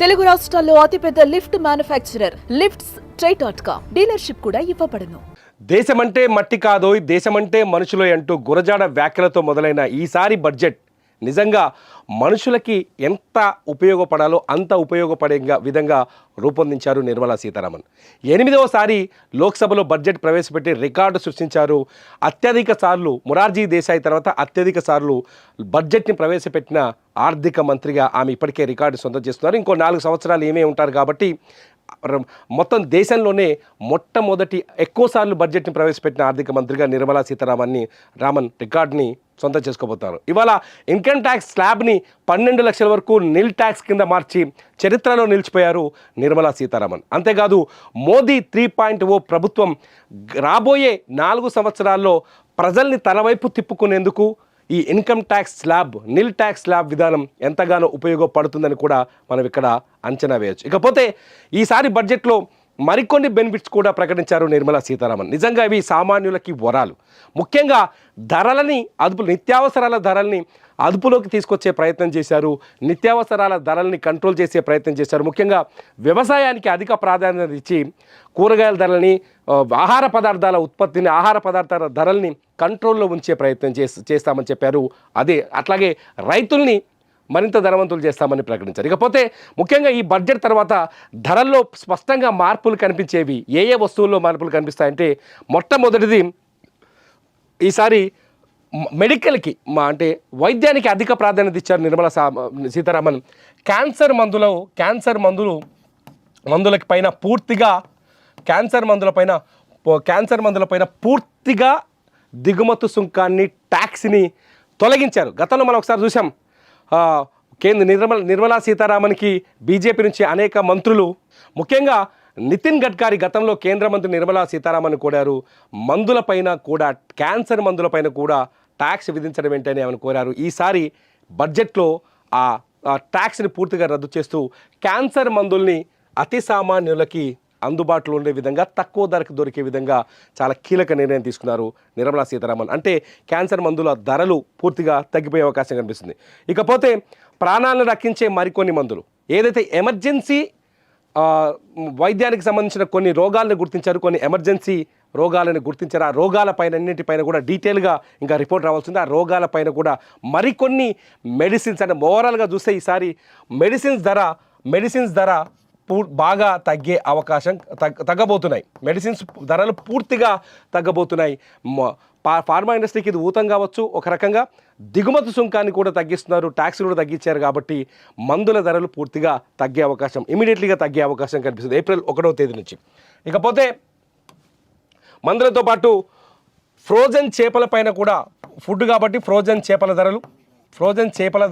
తెలుగు రాష్ట్రాల్లో అతిపెద్ద lift manufacturer lifts ట్రై.com dealership కూడా ఇవ్వబడును. దేశమంటే మట్టి కాదోయ్, దేశమంటే మనుషులోయ్ అంటూ గురజాడ వ్యాఖ్యలతో మొదలైన ఈసారి బడ్జెట్ నిజంగా మనుషులకి ఎంత ఉపయోగపడాలో అంత ఉపయోగపడే విధంగా రూపొందించారు నిర్మలా సీతారామన్. 8వసారి లోక్సభలో బడ్జెట్ ప్రవేశపెట్టి రికార్డు సృష్టించారు. అత్యధిక సార్లు మొరార్జీ దేశాయ్ తర్వాత అత్యధిక సార్లు బడ్జెట్ని ప్రవేశపెట్టిన ఆర్థిక మంత్రిగా ఆమె ఇప్పటికే రికార్డు సొంతం చేస్తున్నారు. ఇంకో 4 సంవత్సరాలు ఏమే ఉంటారు కాబట్టి మొత్తం దేశంలోనే మొట్టమొదటి ఎక్కువసార్లు బడ్జెట్ని ప్రవేశపెట్టిన ఆర్థిక మంత్రిగా నిర్మలా సీతారామన్ రికార్డుని సొంతం చేసుకోబోతున్నారు. ఇవాళ ఇన్కమ్ ట్యాక్స్ స్లాబ్ని 12 లక్షల వరకు నిల్ ట్యాక్స్ కింద మార్చి చరిత్రలో నిలిచిపోయారు నిర్మలా సీతారామన్. అంతేకాదు మోదీ 3.0 ప్రభుత్వం రాబోయే 4 సంవత్సరాల్లో ప్రజల్ని తన వైపు తిప్పుకునేందుకు ఈ ఇన్కమ్ ట్యాక్స్ స్లాబ్ నిల్ ట్యాక్స్ స్లాబ్ విధానం ఎంతగానో ఉపయోగపడుతుందని కూడా మనం ఇక్కడ అంచనా వేయవచ్చు. ఇకపోతే ఈసారి బడ్జెట్లో మరికొన్ని బెనిఫిట్స్ కూడా ప్రకటించారు నిర్మలా సీతారామన్. నిజంగా ఇవి సామాన్యులకి వరాలు. ముఖ్యంగా నిత్యావసరాల ధరల్ని అదుపులోకి తీసుకొచ్చే ప్రయత్నం చేశారు. నిత్యావసరాల ధరల్ని కంట్రోల్ చేసే ప్రయత్నం చేశారు. ముఖ్యంగా వ్యవసాయానికి అధిక ప్రాధాన్యత ఇచ్చి కూరగాయల ధరల్ని, ఆహార పదార్థాల ఉత్పత్తిని, ఆహార పదార్థాల ధరల్ని కంట్రోల్లో ఉంచే ప్రయత్నం చేస్తామని చెప్పారు. అట్లాగే రైతుల్ని మరింత ధనవంతులు చేస్తామని ప్రకటించారు. ఇకపోతే ముఖ్యంగా ఈ బడ్జెట్ తర్వాత ధరల్లో స్పష్టంగా మార్పులు కనిపించేవి. ఏ వస్తువుల్లో మార్పులు కనిపిస్తాయంటే మొట్టమొదటిది ఈసారి మెడికల్కి అంటే వైద్యానికి అధిక ప్రాధాన్యత ఇచ్చారు నిర్మలా సీతారామన్. క్యాన్సర్ మందులకి పైన పూర్తిగా క్యాన్సర్ మందులపైన పూర్తిగా దిగుమతి సుంకాన్ని, ట్యాక్స్ని తొలగించారు. గతంలో మనం ఒకసారి చూసాం, నిర్మలా సీతారామన్కి బీజేపీ నుంచి అనేక మంత్రులు, ముఖ్యంగా నితిన్ గడ్కరీ గతంలో కేంద్ర మంత్రి నిర్మలా సీతారామన్ కోరారు. క్యాన్సర్ మందులపైన కూడా ట్యాక్స్ విధించడం ఏంటని ఆమెను కోరారు. ఈసారి బడ్జెట్లో ఆ ట్యాక్స్ని పూర్తిగా రద్దు చేస్తూ క్యాన్సర్ మందుల్ని అతి సామాన్యులకి అందుబాటులో ఉండే విధంగా, తక్కువ ధరకు దొరికే విధంగా చాలా కీలక నిర్ణయం తీసుకున్నారు నిర్మలా సీతారామన్. అంటే క్యాన్సర్ మందుల ధరలు పూర్తిగా తగ్గిపోయే అవకాశం కనిపిస్తుంది. ఇకపోతే ప్రాణాలను రక్షించే మరికొన్ని మందులు, ఏదైతే ఎమర్జెన్సీ వైద్యానికి సంబంధించిన కొన్ని రోగాలను గుర్తించారు, కొన్ని ఎమర్జెన్సీ రోగాలను గుర్తించారు. ఆ రోగాలపైన అన్నింటిపైన కూడా డీటెయిల్గా ఇంకా రిపోర్ట్ రావాల్సింది. ఆ రోగాలపైన కూడా మరికొన్ని మెడిసిన్స్, అంటే ఓవరాల్గా చూస్తే ఈసారి మెడిసిన్స్ ధర బాగా తగ్గే అవకాశం తగ్గబోతున్నాయి. మెడిసిన్స్ ధరలు పూర్తిగా తగ్గబోతున్నాయి. ఫార్మా ఇండస్ట్రీకి ఇది ఊతం కావచ్చు. ఒక రకంగా దిగుమతి సుంకాన్ని కూడా తగ్గిస్తున్నారు, ట్యాక్స్ కూడా తగ్గించారు. కాబట్టి మందుల ధరలు పూర్తిగా తగ్గే అవకాశం, ఇమీడియట్లీగా తగ్గే అవకాశం కనిపిస్తుంది ఏప్రిల్ 1వ తేదీ నుంచి. ఇకపోతే మందులతో పాటు ఫ్రోజన్ చేపల పైన కూడా, ఫుడ్ కాబట్టి ఫ్రోజన్ చేపల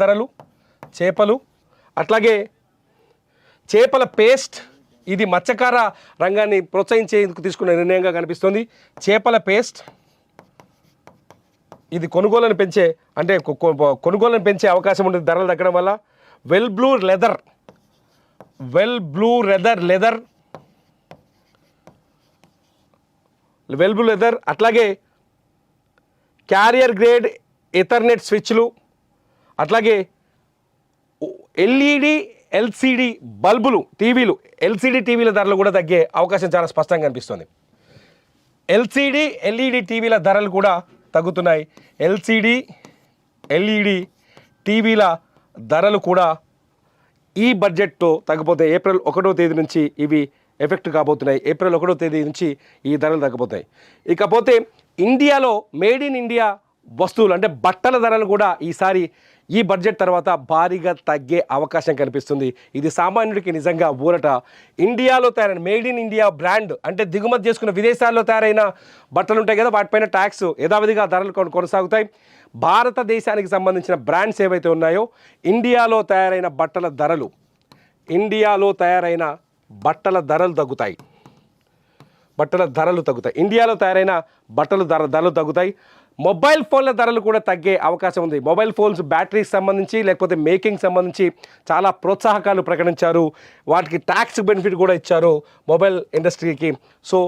ధరలు, చేపలు, అట్లాగే చేపల పేస్ట్, ఇది మత్స్యకార రంగాన్ని ప్రోత్సహించేందుకు తీసుకున్న నిర్ణయంగా కనిపిస్తుంది. చేపల పేస్ట్ ఇది కొనుగోలును పెంచే అవకాశం ఉంటుంది ధరలు తగ్గడం వల్ల. వెల్ బ్లూ లెదర్, అట్లాగే క్యారియర్ గ్రేడ్ ఎథర్నెట్ స్విచ్లు, అట్లాగే ఎల్సిడి బల్బులు, ఎల్సిడి టీవీల ధరలు కూడా తగ్గే అవకాశం చాలా స్పష్టంగా కనిపిస్తుంది. ఎల్ఈడి టీవీల ధరలు కూడా తగ్గుతున్నాయి. ఎల్ఈడి టీవీల ధరలు కూడా ఈ బడ్జెట్తో తగ్గిపోతాయి. ఏప్రిల్ 1వ తేదీ నుంచి ఇవి ఎఫెక్ట్ కాబోతున్నాయి. ఏప్రిల్ 1వ తేదీ నుంచి ఈ ధరలు తగ్గిపోతాయి. ఇకపోతే ఇండియాలో మేడ్ ఇన్ ఇండియా వస్తువులు, అంటే బట్టల ధరలు కూడా ఈసారి ఈ బడ్జెట్ తర్వాత భారీగా తగ్గే అవకాశం కనిపిస్తుంది. ఇది సామాన్యుడికి నిజంగా ఊరట. ఇండియాలో తయారైన మేడ్ ఇన్ ఇండియా బ్రాండ్, అంటే దిగుమతి చేసుకున్న విదేశాల్లో తయారైన బట్టలు ఉంటాయి కదా, వాటిపైన ట్యాక్స్ యథావిధిగా ధరలు కొనసాగుతాయి. భారతదేశానికి సంబంధించిన బ్రాండ్స్ ఏవైతే ఉన్నాయో ఇండియాలో తయారైన బట్టల ధరలు తగ్గుతాయి. ఇండియాలో తయారైన ధరలు తగ్గుతాయి. మొబైల్ ఫోన్ల ధరలు కూడా తగ్గే అవకాశం ఉంది. మొబైల్ ఫోన్స్ బ్యాటరీకి సంబంధించి లేకపోతే మేకింగ్ సంబంధించి చాలా ప్రోత్సాహకాలు ప్రకటించారు. వాటికి ట్యాక్స్ బెనిఫిట్ కూడా ఇచ్చారు మొబైల్ ఇండస్ట్రీకి. సో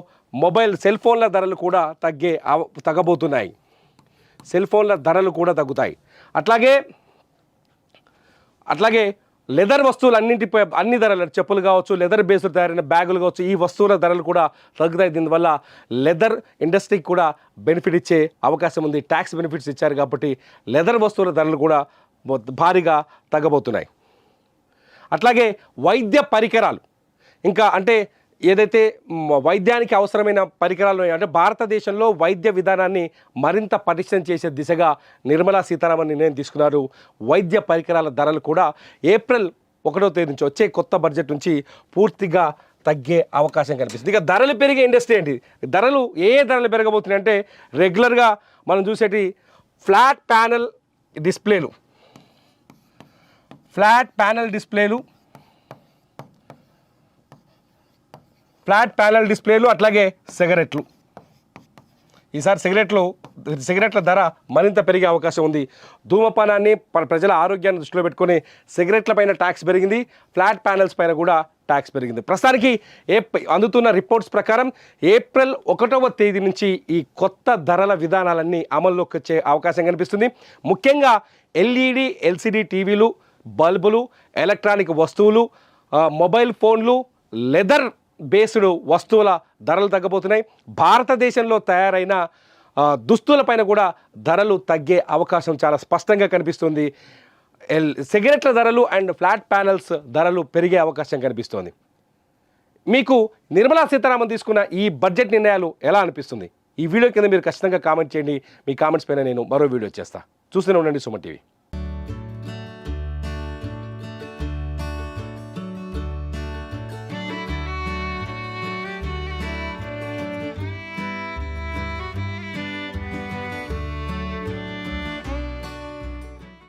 సెల్ ఫోన్ల ధరలు కూడా తగ్గబోతున్నాయి. సెల్ ఫోన్ల ధరలు కూడా తగ్గుతాయి. అట్లాగే లెదర్ వస్తువులు అన్నింటిపై అన్ని ధరలు చెప్పులు కావచ్చు, లెదర్ బేస్డ్ తయారైన బ్యాగులు కావచ్చు, ఈ వస్తువుల ధరలు కూడా తగ్గుతాయి. దీనివల్ల లెదర్ ఇండస్ట్రీకి కూడా బెనిఫిట్ ఇచ్చే అవకాశం ఉంది. ట్యాక్స్ బెనిఫిట్స్ ఇచ్చారు కాబట్టి లెదర్ వస్తువుల ధరలు కూడా భారీగా తగ్గబోతున్నాయి. అట్లాగే వైద్య పరికరాలు, ఇంకా అంటే ఏదైతే వైద్యానికి అవసరమైన పరికరాలు అంటే భారతదేశంలో వైద్య విధానాన్ని మరింత పటిష్టం చేసే దిశగా నిర్మలా సీతారామన్ నిర్ణయం తీసుకున్నారు. వైద్య పరికరాల ధరలు కూడా ఏప్రిల్ 1వ తేదీ నుంచి వచ్చే కొత్త బడ్జెట్ నుంచి పూర్తిగా తగ్గే అవకాశం కనిపిస్తుంది. ఇక ధరలు పెరిగే ఇండస్ట్రీ ఏంటి? ధరలు ఏ ధరలు పెరగబోతున్నాయి అంటే రెగ్యులర్గా మనం చూసేటి ఫ్లాట్ ప్యానల్ డిస్ప్లేలు, ఫ్లాట్ ప్యానల్ డిస్ప్లేలు, అట్లాగే సిగరెట్లు. ఈసారి సిగరెట్ల ధర మరింత పెరిగే అవకాశం ఉంది. ధూమపానాన్ని ప్రజల ఆరోగ్యాన్ని దృష్టిలో పెట్టుకొని సిగరెట్ల పైన ట్యాక్స్ పెరిగింది, ఫ్లాట్ ప్యానల్స్ పైన కూడా ట్యాక్స్ పెరిగింది. ప్రస్తుతానికి అందుతున్న రిపోర్ట్స్ ప్రకారం ఏప్రిల్ 1వ తేదీ నుంచి ఈ కొత్త ధరల విధానాలన్నీ అమల్లోకి వచ్చే అవకాశం కనిపిస్తుంది. ముఖ్యంగా ఎల్ఈడి, ఎల్సిడి టీవీలు, బల్బులు, ఎలక్ట్రానిక్ వస్తువులు, మొబైల్ ఫోన్లు, లెదర్ బేస్డ్ వస్తువుల ధరలు తగ్గబోతున్నాయి. భారతదేశంలో తయారైన దుస్తులపైన కూడా ధరలు తగ్గే అవకాశం చాలా స్పష్టంగా కనిపిస్తుంది. సిగరెట్ల ధరలు అండ్ ఫ్లాట్ ప్యానల్స్ ధరలు పెరిగే అవకాశం కనిపిస్తోంది. మీకు నిర్మలా సీతారామన్ తీసుకున్న ఈ బడ్జెట్ నిర్ణయాలు ఎలా అనిపిస్తుంది? ఈ వీడియో కింద మీరు ఖచ్చితంగా కామెంట్ చేయండి. మీ కామెంట్స్ పైన నేను మరో వీడియో చేస్తాను. చూస్తూనే ఉండండి సుమన్ టీవీ.